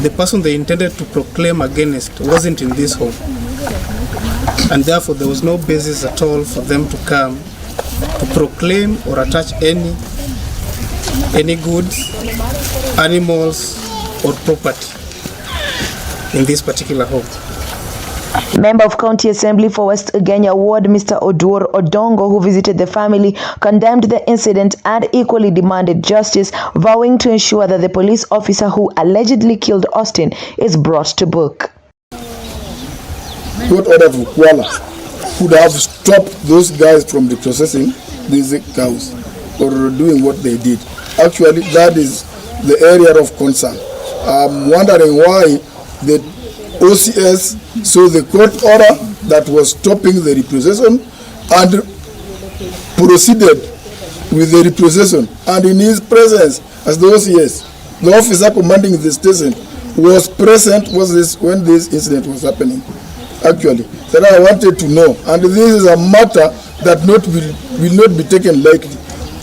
the person they intended to proclaim against wasn't in this home. And therefore there was no basis at all for them to come to proclaim or attach any goods, animals or property in this particular home. Member of County Assembly for West Ugenya Ward, Mr. Oduor Odongo, who visited the family, condemned the incident and equally demanded justice, vowing to ensure that the police officer who allegedly killed Austin is brought to book. Court order to Kuala could have stopped those guys from reprocessing these cows or doing what they did. Actually, that is the area of concern. I'm wondering why the OCS saw the court order that was stopping the reprocession and proceeded with the reprocession. And in his presence, as the OCS, the officer commanding the station was present when this incident was happening. Actually, that I wanted to know, and this is a matter that will not be taken lightly.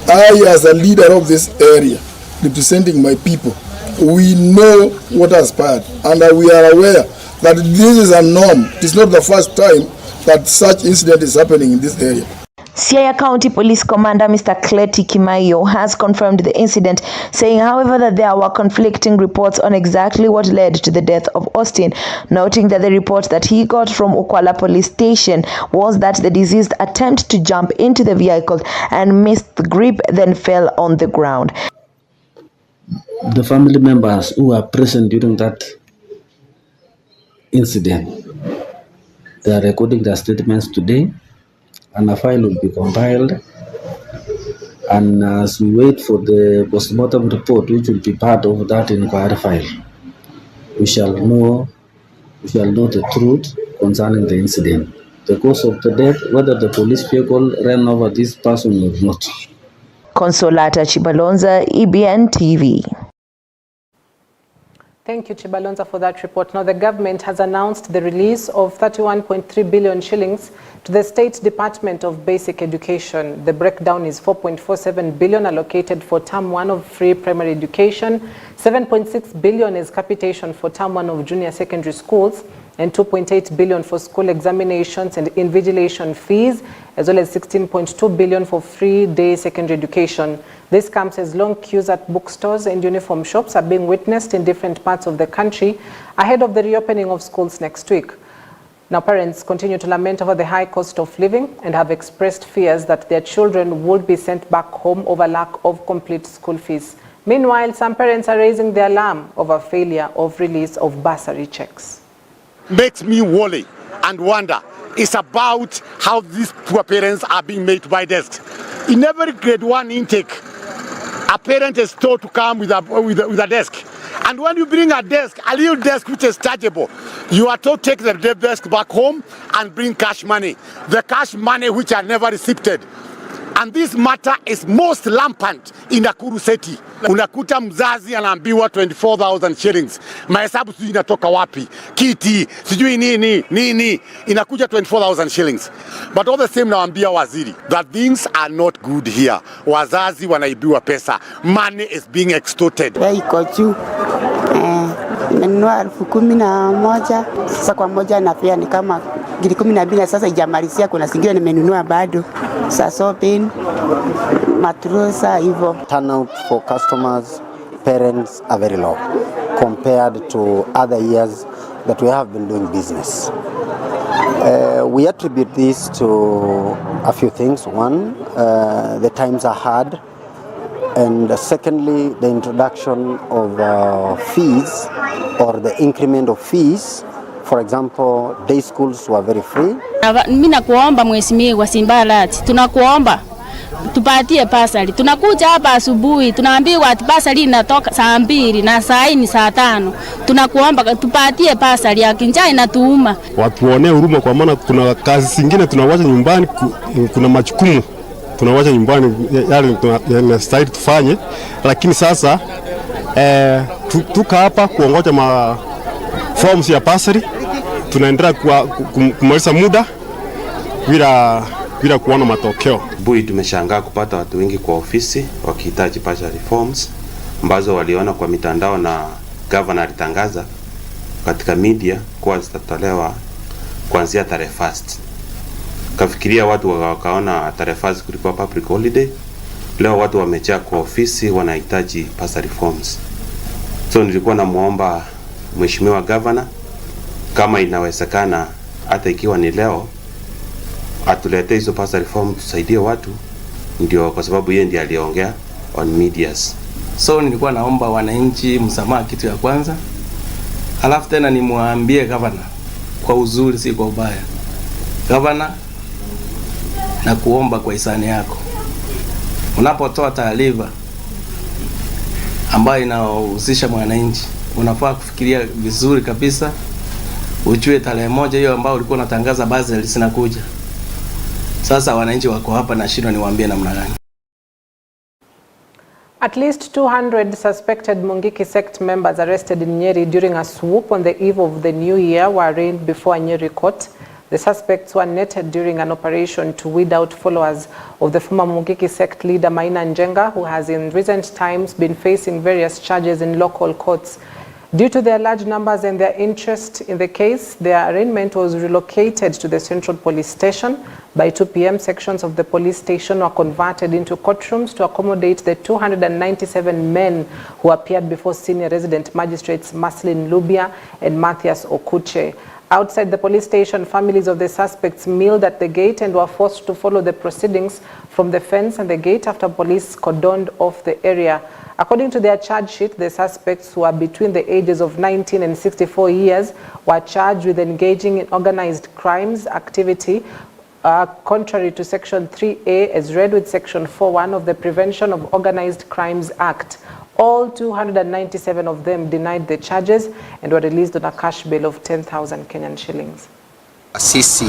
I, as a leader of this area, representing my people, we know what has transpired, and we are aware that this is a norm. It is not the first time that such incident is happening in this area. Siaya County Police Commander Mr. Cleti Kimayo has confirmed the incident, saying, however, that there were conflicting reports on exactly what led to the death of Austin, noting that the report that he got from Ukwala Police Station was that the deceased attempted to jump into the vehicle and missed the grip, then fell on the ground. The family members who were present during that incident, they are recording their statements today, and a file will be compiled. And as we wait for the postmortem report, which will be part of that inquiry file, we shall know the truth concerning the incident, the cause of the death, whether the police vehicle ran over this person or not. Consolata Chibalonza, EBN TV. Thank you, Chibalonza, for that report. Now, the government has announced the release of 31.3 billion shillings to the State Department of Basic Education. The breakdown is 4.47 billion allocated for Term 1 of free primary education, 7.6 billion is capitation for Term 1 of junior secondary schools, and 2.8 billion for school examinations and invigilation fees, as well as 16.2 billion for free day secondary education. This comes as long queues at bookstores and uniform shops are being witnessed in different parts of the country ahead of the reopening of schools next week. Now, parents continue to lament over the high cost of living and have expressed fears that their children would be sent back home over lack of complete school fees. Meanwhile, some parents are raising the alarm over failure of release of bursary checks. Makes me worry and wonder is about how these poor parents are being made by desks. In every grade 1 intake, a parent is told to come with a desk. And when you bring a desk, a little desk which is chargeable, you are told to take the desk back home and bring cash money. The cash money which are never received. And this matter is most rampant in Nakuru City. Unakuta mzazi anaambiwa 24,000 shillings. Mahesabu sijui inatoka wapi. Kiti, sijui nini. Inakuja 24,000 shillings. But all the same naambia waziri that things are not good here. Wazazi wanaibiwa pesa. Money is being extorted. Iko juu. Nimenunua 11,000. Sasa kwa moja na pia ni kama 12,000 sasa ijamalizia, kuna singine nimenunua bado. Sasa pin matrosa hivyo. Turnout for customers, parents are very low compared to other years that we have been doing business. We attribute this to a few things. One, the times are hard, and secondly, the introduction of fees or the increment of fees. For example, day schools were very free. Mimi nakuomba mheshimiwa Simbalati, tunakuomba tupatie pasali. Tunakuja hapa asubuhi, tunaambiwa ati pasali inatoka saa 2 na saa hii ni saa 5. Tunakuomba tupatie pasali, ya njaa inatuuma. Watuonee huruma, kwa maana kuna kazi zingine tunawacha nyumbani, kuna majukumu tunawacha nyumbani yale tunastahili tufanye, lakini sasa tuka hapa kuongoja forms ya pasali. Tunaendelea kumaliza muda bila kuona matokeo. Bui tumeshangaa kupata watu wengi kwa ofisi wakihitaji partial reforms ambazo waliona kwa mitandao na governor alitangaza katika media kuwa zitatolewa kuanzia tarehe 1st. Kafikiria watu wakaona tarehe 1st kulikuwa public holiday. Leo watu wamejaa kwa ofisi wanahitaji pasa reforms. So nilikuwa namuomba mheshimiwa governor kama inawezekana hata ikiwa ni leo atuletee hizo pasa reform tusaidie watu, ndio kwa sababu yeye ndiye aliongea on medias. So nilikuwa naomba wananchi msamaha kitu ya kwanza. Halafu tena nimwambie governor kwa uzuri si kwa ubaya. Governor, na kuomba kwa hisani yako, unapotoa taarifa ambayo inahusisha mwananchi, unafaa kufikiria vizuri kabisa. Ujue tarehe 1 hiyo ambayo ulikuwa unatangaza basi zinakuja. Sasa wananchi wako hapa na shida, niwaambie namna gani. At least 200 suspected Mungiki sect members arrested in Nyeri during a swoop on the eve of the new year were arraigned before a Nyeri court. The suspects were netted during an operation to weed out followers of the former Mungiki sect leader Maina Njenga, who has in recent times been facing various charges in local courts. Due to their large numbers and their interest in the case, their arraignment was relocated to the Central Police Station. By 2 p.m., sections of the police station were converted into courtrooms to accommodate the 297 men who appeared before senior resident magistrates Maslin Lubia and Matthias Okuche. Outside the police station, families of the suspects milled at the gate and were forced to follow the proceedings from the fence and the gate after police cordoned off the area. According to their charge sheet, the suspects, who are between the ages of 19 and 64 years, were charged with engaging in organized crimes activity contrary to Section 3A as read with Section 4.1 of the Prevention of Organized Crimes Act. All 297 of them denied the charges and were released on a cash bail of 10,000 Kenyan shillings. Sisi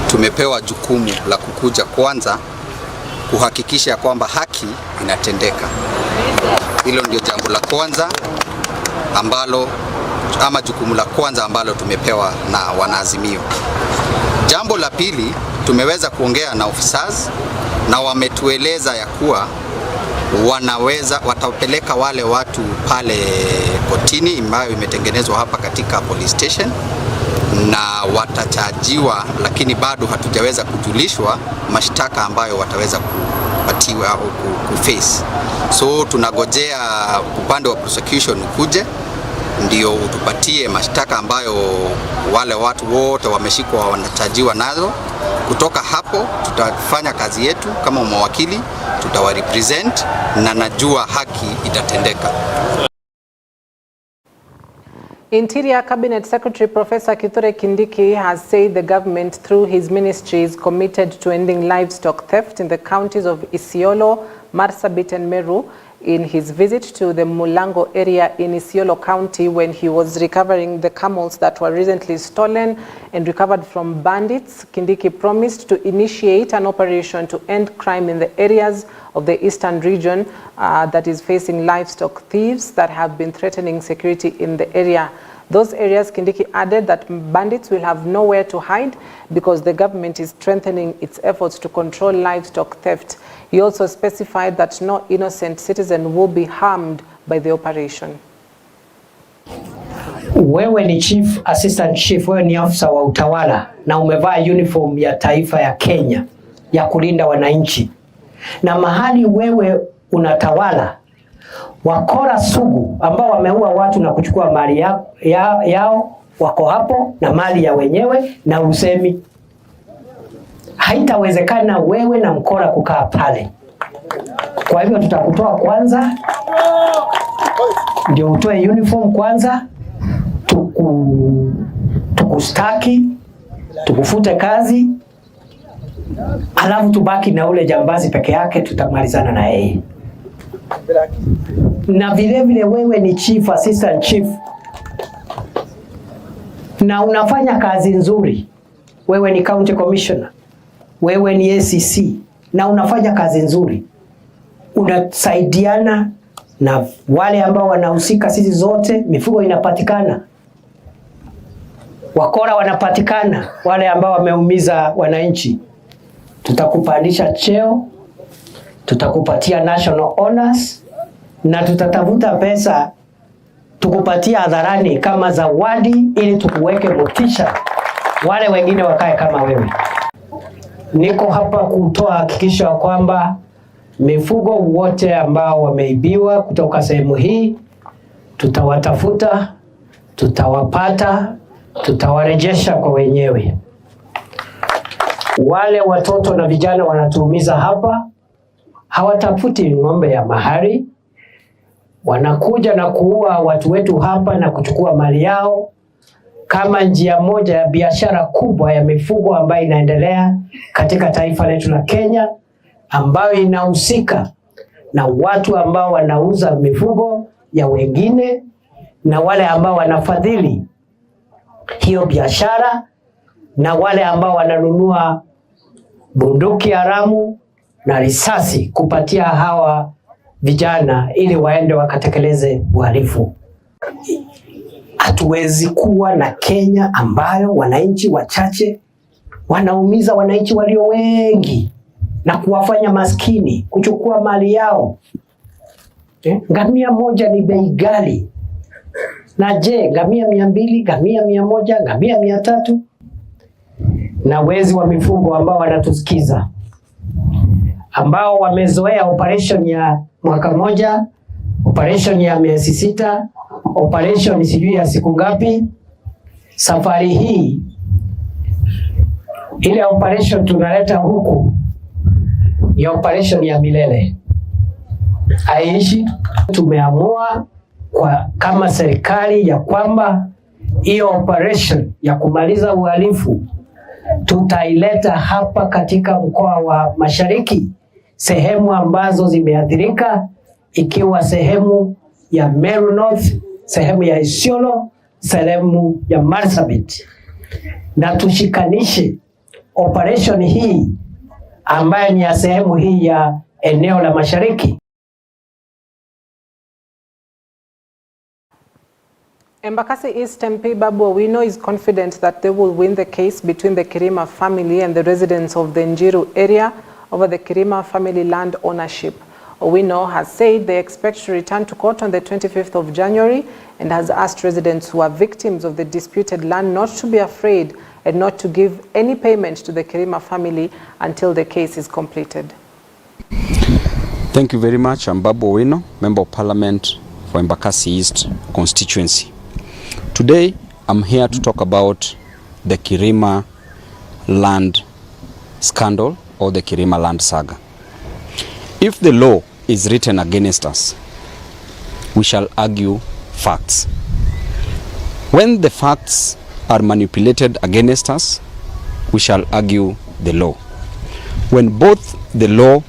tumepewa jukumu la kukuja kwanza kuhakikisha kwamba haki inatendeka. Hilo ndio jambo la kwanza ambalo jukumu la kwanza ambalo tumepewa na wanaazimio. Jambo la pili, tumeweza kuongea na officers na wametueleza ya kuwa watapeleka wale watu pale kotini ambayo imetengenezwa hapa katika police station na watachajiwa, lakini bado hatujaweza kujulishwa mashtaka ambayo wataweza kupatiwa au kuface. So tunagojea upande wa prosecution ukuje ndio utupatie mashtaka ambayo wale watu wote wameshikwa wanachajiwa nazo. Kutoka hapo tutafanya kazi yetu kama mawakili, tutawarepresent na najua haki itatendeka. Interior Cabinet Secretary Professor Kithure Kindiki has said the government through his ministry is committed to ending livestock theft in the counties of Isiolo, Marsabit and Meru. In his visit to the Mulango area in Isiolo County when he was recovering the camels that were recently stolen and recovered from bandits, Kindiki promised to initiate an operation to end crime in the areas of the eastern region that is facing livestock thieves that have been threatening security in the area. Those areas, Kindiki added, that bandits will have nowhere to hide because the government is strengthening its efforts to control livestock theft. He also specified that no innocent citizen will be harmed by the operation. Wewe ni chief, assistant chief, wewe ni afisa wa utawala na umevaa uniform ya taifa ya Kenya ya kulinda wananchi. Na mahali wewe unatawala, wakora sugu ambao wameua watu na kuchukua mali yao wako hapo na mali ya wenyewe na usemi. Haitawezekana wewe na mkora kukaa pale. Kwa hivyo tutakutoa kwanza, ndio utoe uniform kwanza, tukustaki, tukufute kazi, alafu tubaki na ule jambazi peke yake, tutamalizana na yeye. Na vile vile wewe ni chief, assistant chief, na unafanya kazi nzuri. Wewe ni county commissioner, wewe ni ACC, na unafanya kazi nzuri. Unasaidiana na wale ambao wanahusika, sisi zote, mifugo inapatikana, wakora wanapatikana, wale ambao wameumiza wananchi. Tutakupandisha cheo, tutakupatia national honors, na tutatafuta pesa tukupatia hadharani kama zawadi ili tukuweke motisha wale wengine wakae kama wewe. Niko hapa kutoa hakikisho kwamba mifugo wote ambao wameibiwa kutoka sehemu hii tutawatafuta, tutawapata, tutawarejesha kwa wenyewe. Wale watoto na vijana wanatuumiza hapa, hawatafuti ng'ombe ya mahari, wanakuja na kuua watu wetu hapa na kuchukua mali yao kama njia moja ya biashara kubwa ya mifugo ambayo inaendelea katika taifa letu la Kenya, ambayo inahusika na watu ambao wanauza mifugo ya wengine na wale ambao wanafadhili hiyo biashara na wale ambao wananunua bunduki haramu na risasi kupatia hawa vijana ili waende wakatekeleze uhalifu. Hatuwezi kuwa na Kenya ambayo wananchi wachache wanaumiza wananchi walio wengi na kuwafanya maskini, kuchukua mali yao. Ngamia moja ni bei ghali. Na je, ngamia 200, ngamia 100, ngamia 300? Na wezi wa mifugo ambao wanatusikiza, ambao wamezoea operation ya mwaka moja, operation ya miezi 6, operation sijui ya siku ngapi. Safari hii ile operation tunaleta huku ya operation ya milele aishi. Tumeamua kama serikali ya kwamba hiyo operation ya kumaliza uhalifu tutaileta hapa katika mkoa wa Mashariki, sehemu ambazo zimeathirika, ikiwa sehemu ya Meru North, sehemu ya Isiolo, sehemu ya Marsabit, na tushikanishe operation hii ambayo ni ya sehemu hii ya eneo la Mashariki. Embakasi East MP Babu Owino is confident that they will win the case between the Kirima family and the residents of the Njiru area over the Kirima family land ownership. Owino has said they expect to return to court on the 25th of January and has asked residents who are victims of the disputed land not to be afraid and not to give any payment to the Kirima family until the case is completed. Thank you very much. I'm Babu Owino, Member of Parliament for Embakasi East constituency. Today, I'm here to talk about the Kirima land scandal or the Kirima land saga. If the law is written against us, we shall argue facts. When the facts are manipulated against us, we shall argue the law. When both the law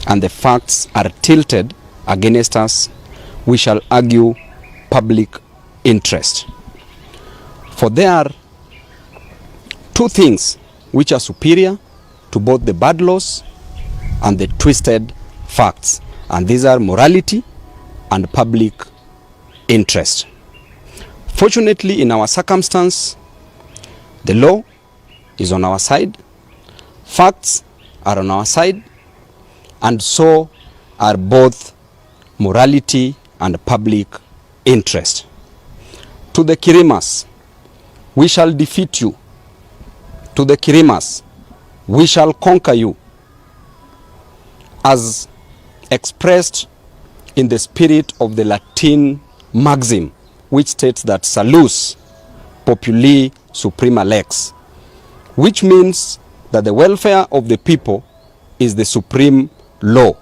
and the facts are tilted against us, we shall argue public interest. For there are two things which are superior to both the bad laws and the twisted facts, and these are morality and public interest. Fortunately, in our circumstance, the law is on our side, facts are on our side, and so are both morality and public interest. To the Kirimas, we shall defeat you. To the Kirimas, we shall conquer you, as expressed in the spirit of the Latin maxim, which states that salus populi suprema lex, which means that the welfare of the people is the supreme law.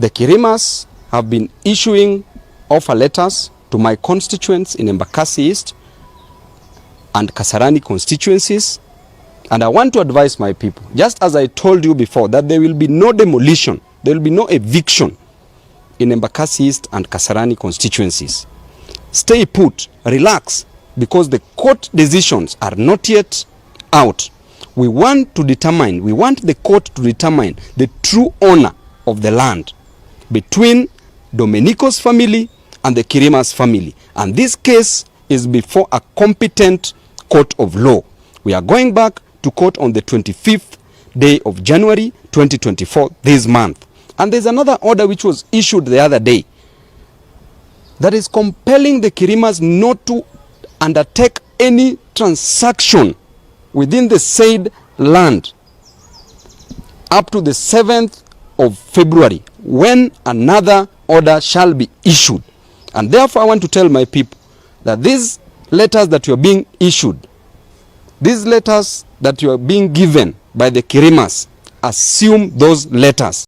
The Kirimas have been issuing offer letters to my constituents in Embakasi East and Kasarani constituencies, and I want to advise my people, just as I told you before, that there will be no demolition, there will be no eviction in Embakasi East and Kasarani constituencies. Stay put, relax, because the court decisions are not yet out. We want the court to determine the true owner of the land between Domenico's family and the Kirimas family. And this case is before a competent court of law. We are going back to court on the 25th day of January 2024, this month. And there's another order which was issued the other day that is compelling the Kirimas not to undertake any transaction within the said land up to the 7th of February, when another order shall be issued. And therefore I want to tell my people that these letters that you are being issued, these letters that you are being given by the Kirimas, assume those letters.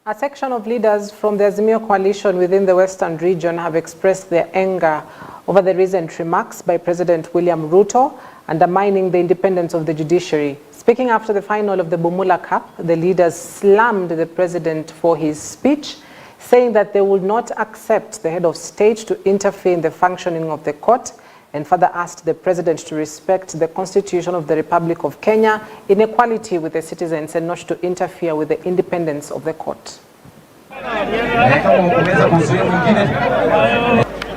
A section of leaders from the Azimio coalition within the Western region have expressed their anger over the recent remarks by President William Ruto undermining the independence of the judiciary. Speaking after the final of the Bumula Cup, the leaders slammed the president for his speech, saying that they would not accept the head of state to interfere in the functioning of the court, and further asked the president to respect the Constitution of the Republic of Kenya in equality with the citizens and not to interfere with the independence of the court.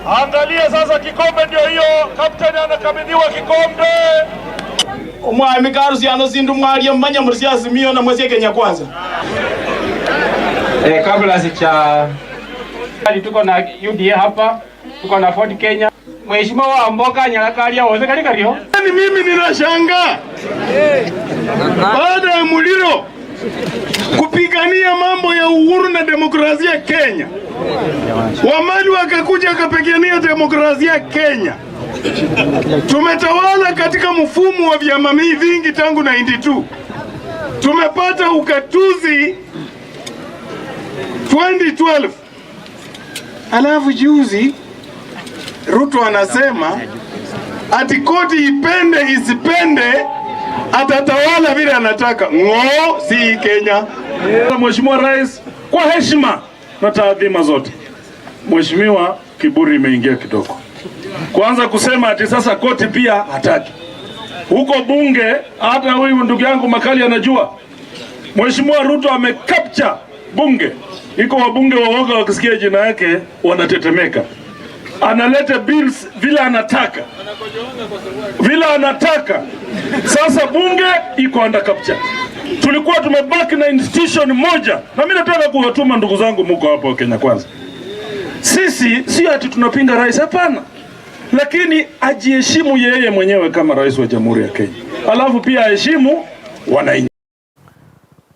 Angalia sasa kikombe ndio hiyo, kapteni anakabidhiwa kikombe. Umwami karusi anosindu mwali mmanya murisi Azimio na mwezi Kenya kwanza. Kabla sicha tuko na UDA hapa, tuko na Ford Kenya. Mheshimiwa wa mboka nyalakalia wote kalikario. Ni mimi ninashangaa. Baada ya Muliro kupigania mambo ya uhuru na demokrasia Kenya, Wamali wakakuja wakapigania demokrasia Kenya. Tumetawala katika mfumo wa vyama vingi tangu 92. Tumepata ukatuzi 2012. Alafu juzi Ruto anasema ati koti ipende isipende atatawala vile anataka. Ngo si Kenya. Mheshimiwa Rais, kwa heshima na taadhima zote, Mheshimiwa, kiburi imeingia kidogo. Kwanza kusema ati sasa koti pia hataki. Huko bunge hata huyu ndugu yangu Makali anajua. Mheshimiwa Ruto amecapture bunge. Iko wabunge waoga wakisikia jina yake wanatetemeka. Analeta bills vile anataka. Vile anataka. Sasa bunge iko under capture. Tulikuwa tumebaki na institution moja. Na mimi nataka kuwatuma ndugu zangu mko hapo Kenya kwanza. Sisi si ati tunapinga rais, hapana. Lakini ajiheshimu yeye mwenyewe kama rais wa Jamhuri ya Kenya. Alafu pia aheshimu wananchi.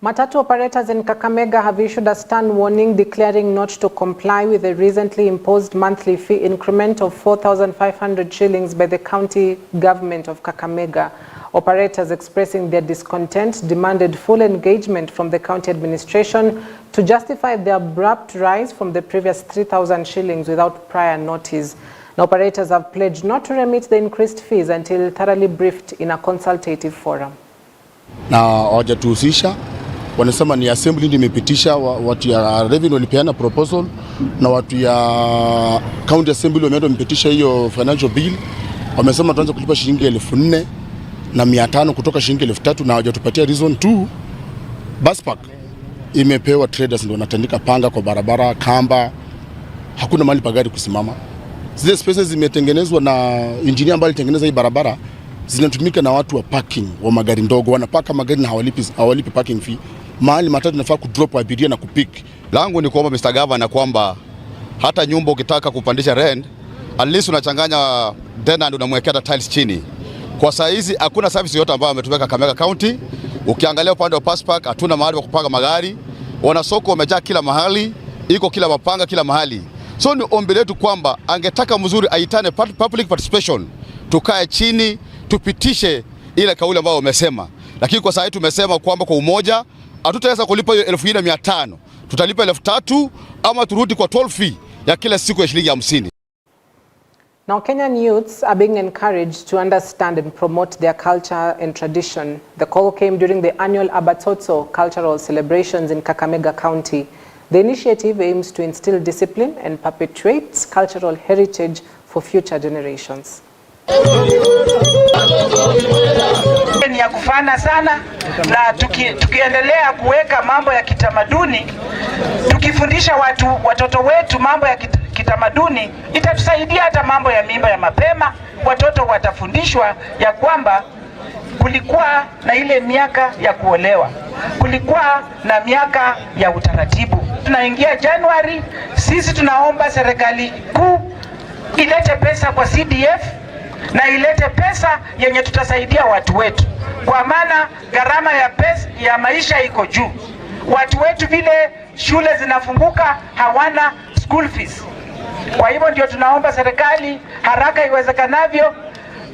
Matatu operators in Kakamega have issued a stern warning declaring not to comply with the recently imposed monthly fee increment of 4,500 shillings by the county government of Kakamega. Operators expressing their discontent demanded full engagement from the county administration to justify the abrupt rise from the previous 3,000 shillings without prior notice. Now, operators have pledged not to remit the increased fees until thoroughly briefed in a consultative forum. Na hawajatuhusisha, wanasema ni assembly ndio imepitisha, watu ya revenue walipeana proposal na watu ya county assembly wamepitisha hiyo financial bill. Wamesema tutaanza kulipa shilingi 4,500 kutoka shilingi 3,000 na hawajatupatia reason tu. Bus park imepewa traders ndio wanatandika panga kwa barabara, kamba, hakuna mahali pa gari kusimama. Zile spaces zimetengenezwa na engineer ambaye alitengeneza hii barabara, zinatumika na watu wa parking wa magari ndogo, wanapaka magari na hawalipi parking fee. Mahali matatu nafaa kudrop abiria na kupick. Langu ni kuomba Mr. Governor kwamba hata nyumba ukitaka kupandisha rent, at least unachanganya tenant unamwekea tiles chini. Kwa saa hizi hakuna service yote ambayo ametumeka Kakamega County. Ukiangalia upande wa Pass Park hatuna mahali pa kupanga magari. Wanasoko wamejaa kila mahali, iko kila mapanga kila mahali. So ni ombi letu kwamba angetaka mzuri aitane public participation. Tukae chini, tupitishe ile kauli ambayo wamesema. Lakini kwa saa hii tumesema kwamba kwa umoja hatutaweza kulipa hiyo 1,500. Tutalipa 3,000 ama turudi kwa 12 fee ya kila siku ya shilingi 50. Now, Kenyan youths are being encouraged to understand and promote their culture and tradition. The call came during the annual Abatoto cultural celebrations in Kakamega County. The initiative aims to instill discipline and perpetuate cultural heritage for future generations. Ni ya kufana sana, na tukiendelea kuweka mambo ya kitamaduni, tukifundisha watoto wetu mambo ya kitamaduni, itatusaidia hata mambo ya mimba ya mapema. Watoto watafundishwa ya kwamba kulikuwa na ile miaka ya kuolewa, kulikuwa na miaka ya utaratibu. tunaingia Januari, sisi tunaomba serikali kuu ilete pesa kwa CDF na ilete pesa yenye tutasaidia watu wetu, kwa maana gharama ya maisha iko juu. Watu wetu vile shule zinafunguka hawana school fees. Kwa hivyo ndio tunaomba serikali haraka iwezekanavyo,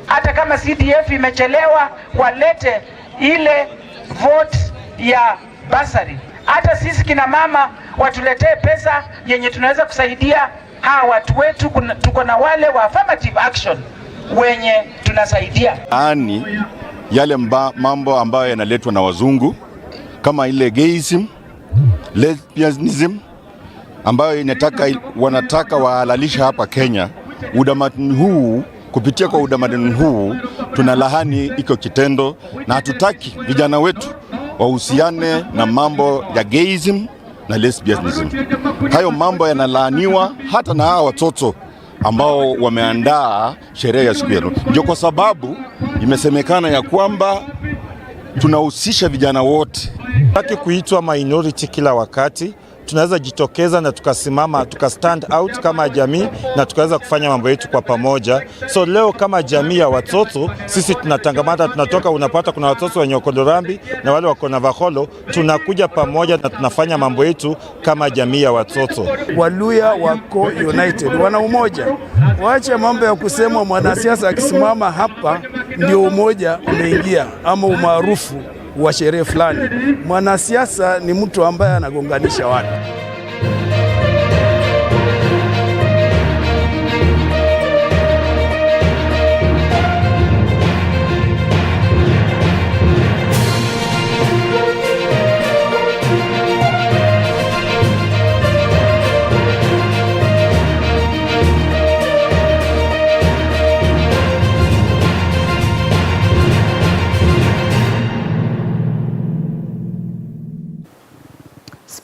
hata kama CDF imechelewa, walete ile vote ya basari. Hata sisi kina mama watuletee pesa yenye tunaweza kusaidia hawa watu wetu. Tuko na wale wa affirmative action wenye tunasaidia. Yale mambo ambayo yanaletwa na wazungu kama ile gayism, lesbianism ambayo wanataka wahalalisha hapa Kenya. Udamaduni huu, kupitia kwa udamaduni huu tunalahani iko kitendo, na hatutaki vijana wetu wahusiane na mambo ya gayism na lesbianism. Hayo mambo yanalaaniwa hata na hawa watoto ambao wameandaa sherehe ya siku yao. Ndio kwa sababu imesemekana ya kwamba tunahusisha vijana wote. Hataki kuitwa minority kila wakati. Tunaweza jitokeza na tukasimama, tukastand out kama jamii na tukaweza kufanya mambo yetu kwa pamoja. So leo kama jamii ya watoto, sisi tunatangamana, tunatoka, unapata kuna watoto wenye Okodorambi na wale wako na Vaholo, tunakuja pamoja na tunafanya mambo yetu kama jamii ya watoto. Waluya wako united, wana umoja. Waache mambo ya kusema mwanasiasa akisimama hapa ndio umoja umeingia ama umaarufu wa sherehe fulani. Mwanasiasa ni mtu ambaye anagonganisha watu.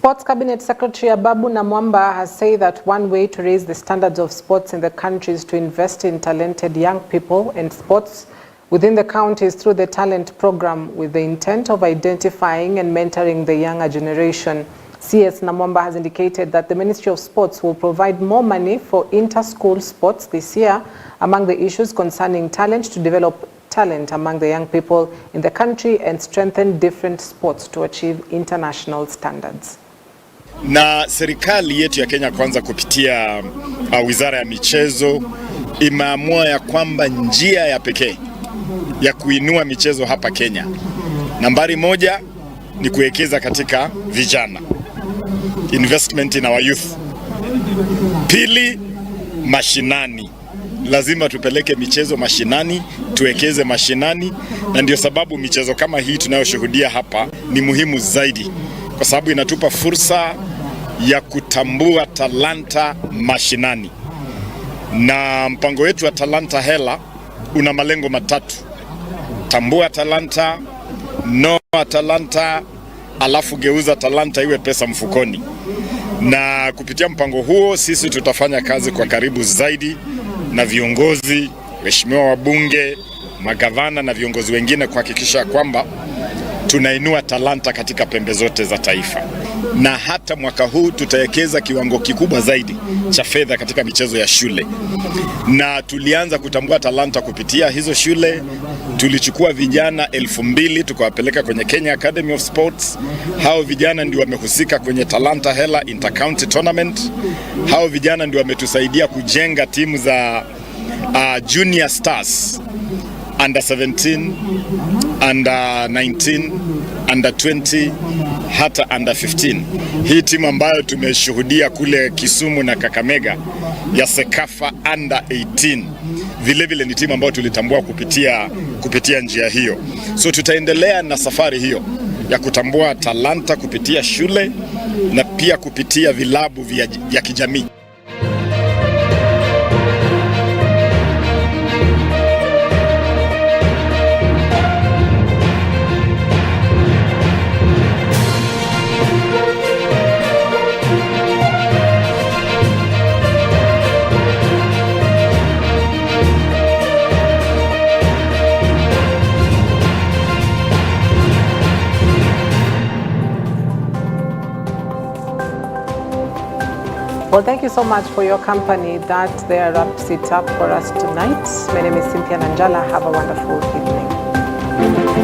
Sports Cabinet Secretary Ababu Namwamba has said that one way to raise the standards of sports in the country is to invest in talented young people and sports within the counties through the talent program, with the intent of identifying and mentoring the younger generation. CS Namwamba has indicated that the Ministry of Sports will provide more money for inter-school sports this year. Among the issues concerning talent, to develop talent among the young people in the country and strengthen different sports to achieve international standards. Na serikali yetu ya Kenya Kwanza kupitia Wizara ya Michezo imeamua ya kwamba njia ya pekee ya kuinua michezo hapa Kenya, nambari moja ni kuwekeza katika vijana, investment in our youth. Pili, mashinani. Lazima tupeleke michezo mashinani, tuwekeze mashinani, na ndio sababu michezo kama hii tunayoshuhudia hapa ni muhimu zaidi, kwa sababu inatupa fursa ya kutambua talanta mashinani. Na mpango wetu wa Talanta Hela una malengo matatu: tambua talanta, noa talanta, alafu geuza talanta iwe pesa mfukoni. Na kupitia mpango huo sisi tutafanya kazi kwa karibu zaidi na viongozi, waheshimiwa wabunge, magavana na viongozi wengine kuhakikisha kwamba tunainua talanta katika pembe zote za taifa. Na hata mwaka huu tutawekeza kiwango kikubwa zaidi cha fedha katika michezo ya shule. Na tulianza kutambua talanta kupitia hizo shule. Tulichukua vijana 2,000 tukawapeleka kwenye Kenya Academy of Sports. Hao vijana ndio wamehusika kwenye Talanta Hela Intercounty Tournament. Hao vijana ndio wametusaidia kujenga timu za Junior Stars, Under 17, Under 19, Under 20, hata Under 15. Hii timu ambayo tumeshuhudia kule Kisumu na Kakamega ya Sekafa Under 18. Vile vile ni timu ambayo tulitambua kupitia njia hiyo. So tutaendelea na safari hiyo ya kutambua talanta kupitia shule na pia kupitia vilabu vya kijamii. Well, thank you so much for your company. That there wraps it up for us tonight. My name is Cynthia Nanjala. Have a wonderful evening.